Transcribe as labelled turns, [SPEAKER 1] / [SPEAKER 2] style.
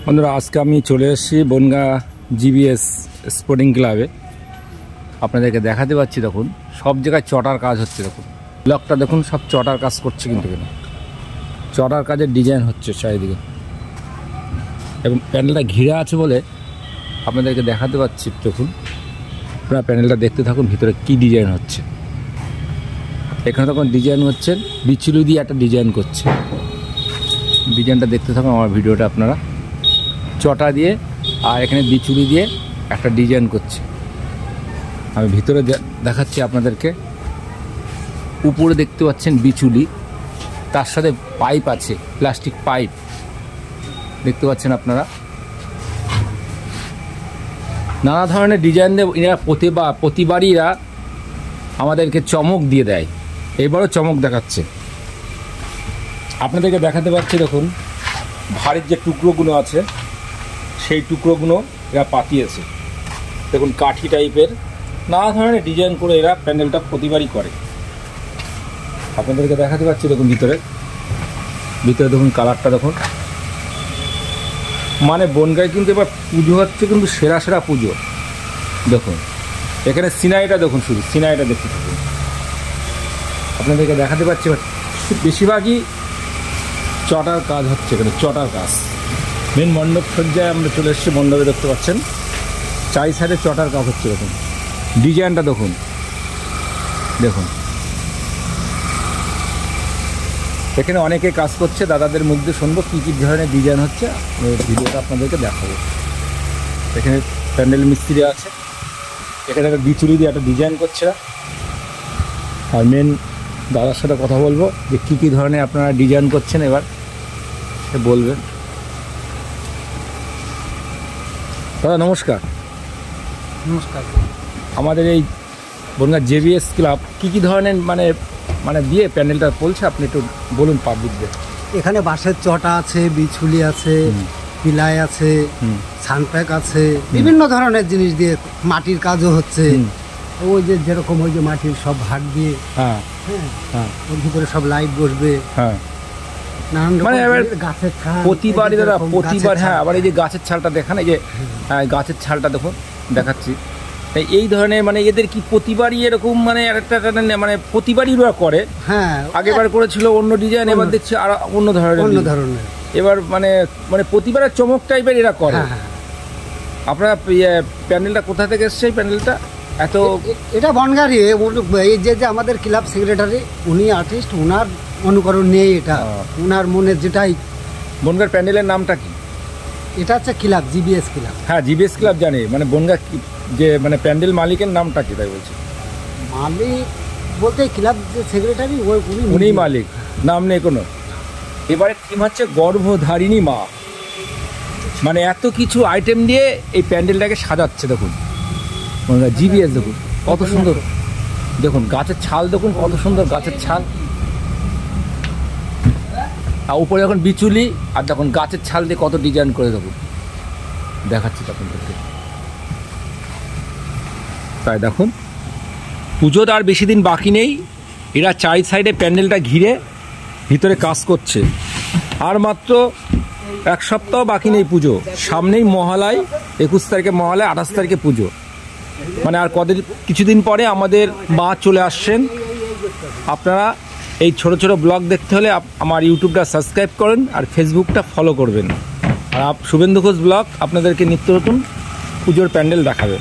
[SPEAKER 1] বন্ধুরা আজকে আমি চলে এসেছি বনগাঁ জিবিএস স্পোর্টিং ক্লাবে। আপনাদেরকে দেখাতে পাচ্ছি, দেখুন সব জায়গায় চটার কাজ হচ্ছে। দেখুন ব্লকটা দেখুন, সব চটার কাজ করছে, কিন্তু কেন চটার কাজের ডিজাইন হচ্ছে চারিদিকে, এবং প্যানেলটা ঘিরে আছে বলে আপনাদেরকে দেখাতে পাচ্ছি। দেখুন আপনারা প্যানেলটা দেখতে থাকুন, ভিতরে কি ডিজাইন হচ্ছে। এখানে তখন ডিজাইন হচ্ছে, বিচুলি দিয়ে একটা ডিজাইন করছে। ডিজাইনটা দেখতে থাকুন আমার ভিডিওটা আপনারা। চটা দিয়ে আর এখানে বিচুলি দিয়ে একটা ডিজাইন করছে। আমি ভিতরে দেখাচ্ছি আপনাদেরকে। উপরে দেখতে পাচ্ছেন বিচুলি, তার সাথে পাইপ আছে, প্লাস্টিক পাইপ দেখতে পাচ্ছেন আপনারা। নানা ধরনের ডিজাইন দিয়ে এরা প্রতিবারই এরা আমাদেরকে চমক দিয়ে দেয়। এবারও চমক দেখাচ্ছে। আপনাদেরকে দেখাতে পাচ্ছি, দেখুন ভারীর যে টুকরোগুলো আছে সেই টুকরোগুলো এরা পাতিয়েছে। দেখুন কাঠি টাইপের নানা ধরনের ডিজাইন করে এরা প্যান্ডেলটা প্রতিবারই করে। আপনাদেরকে দেখাতে পাচ্ছি, দেখুন ভিতরে দেখুন কালারটা দেখুন। মানে বনগাঁয় কিন্তু এবার পুজো হচ্ছে, কিন্তু সেরা সেরা পুজো। দেখুন এখানে সিনাইটা দেখুন, শুধু সিনাইটা দেখতে থাকুন। আপনাদেরকে দেখাতে পাচ্ছি বেশিরভাগই চটার কাজ হচ্ছে এখানে, চটার কাজ। মেন মণ্ডপ সজ্জায় আমরা চলে এসেছি। মণ্ডপে দেখতে পাচ্ছেন চারি সাইডে চটার কাজ হচ্ছে। দেখুন ডিজাইনটা দেখুন, দেখুন এখানে অনেকে কাজ করছে। দাদাদের মুখ দিয়ে শুনবো কী কী ধরনের ডিজাইন হচ্ছে, ভিডিওটা আপনাদেরকে দেখাবো। এখানে প্যান্ডেল মিস্ত্রি আছে, এখানে একটা বিচুলি দিয়ে একটা ডিজাইন করছে। আর মেন দাদার সাথে কথা বলবো যে কী কী ধরনের আপনারা ডিজাইন করছেন, এবার সে বলবেন। দাদা নমস্কার।
[SPEAKER 2] নমস্কার।
[SPEAKER 1] আমাদের এই বনগাঁ জেবিএস ক্লাব কী কী ধরনের মানে দিয়ে প্যান্ডেলটা বলছে, আপনি একটু বলুন পাবলিকদের।
[SPEAKER 2] এখানে বাঁশের চটা আছে, বিছুলি আছে, পিলাই আছে, সানপ্যাক আছে, বিভিন্ন ধরনের জিনিস দিয়ে মাটির কাজও হচ্ছে। ওই যে যেরকম ওই যে মাটির সব ভাগ দিয়ে, হ্যাঁ হ্যাঁ, ওর ভিতরে সব লাইট বসবে। হ্যাঁ
[SPEAKER 1] মানে
[SPEAKER 2] গাছের ছাল
[SPEAKER 1] প্রতিবারই দাদা, প্রতিবার। হ্যাঁ আবার এই যে গাছের ছালটা দেখান, এই যে গাছের ছালটা দেখুন দেখাচ্ছি। এই ধরনের মানে এদের কি প্রতিবারই এরকম মানে একটা মানে প্রতিবারই ওরা করে।
[SPEAKER 2] হ্যাঁ
[SPEAKER 1] আগেবার করেছিল অন্য ডিজাইন, এবার দেখছি আর অন্য ধরনের। এবার মানে প্রতিবারের চমক টাইপের এরা করে। আপনারা প্যান্ডেলটা কোথা থেকে এসছে? এই প্যান্ডেলটা এত
[SPEAKER 2] এটা বনগাঁরই। এই যে আমাদের ক্লাব সেক্রেটারি, উনি আর্টিস্ট, ওনার অনুকরণ নেই এটা, ওনার মনে যেটাই।
[SPEAKER 1] বনগাঁর প্যান্ডেলের নামটা কি?
[SPEAKER 2] এটা হচ্ছে ক্লাব জিবিএস ক্লাব।
[SPEAKER 1] হ্যাঁ জিবিএস ক্লাব জানি, মানে বনগাঁ যে মানে প্যান্ডেল মালিকের নামটা কি তাই বলছি?
[SPEAKER 2] মালিক বলতে ক্লাব যে সেক্রেটারি
[SPEAKER 1] উনি মালিক, নাম নেই কোনো। এবারে থিম হচ্ছে গর্ভধারিণী মা। মানে এত কিছু আইটেম দিয়ে এই প্যান্ডেলটাকে সাজাচ্ছে। দেখুন জিবিএস দেখুন কত সুন্দর। দেখুন গাছের ছাল দেখুন কত সুন্দর, গাছের ছাল। আর উপরে যখন বিচুলি, আর দেখুন গাছের ছাল দিয়ে কত ডিজাইন করে দেখুন, দেখাচ্ছি আপনাদেরকে। তাই দেখুন পুজোর আর বেশি দিন বাকি নেই। এরা চারি সাইডে প্যান্ডেলটা ঘিরে ভিতরে কাজ করছে। আর মাত্র এক সপ্তাহ বাকি নেই পুজো। সামনেই মহালয়, 21 তারিখে মহালয়, 28 তারিখে পুজো। মানে আর কিছুদিন পরে আমাদের মা চলে আসছেন। আপনারা এই ছোট ছোট ব্লগ দেখতে হলে আমার ইউটিউবটা সাবস্ক্রাইব করেন আর ফেসবুকটা ফলো করবেন। আর শুভেন্দু ঘোষ ব্লগ আপনাদেরকে নিত্য নতুন পুজোর প্যান্ডেল দেখাবে।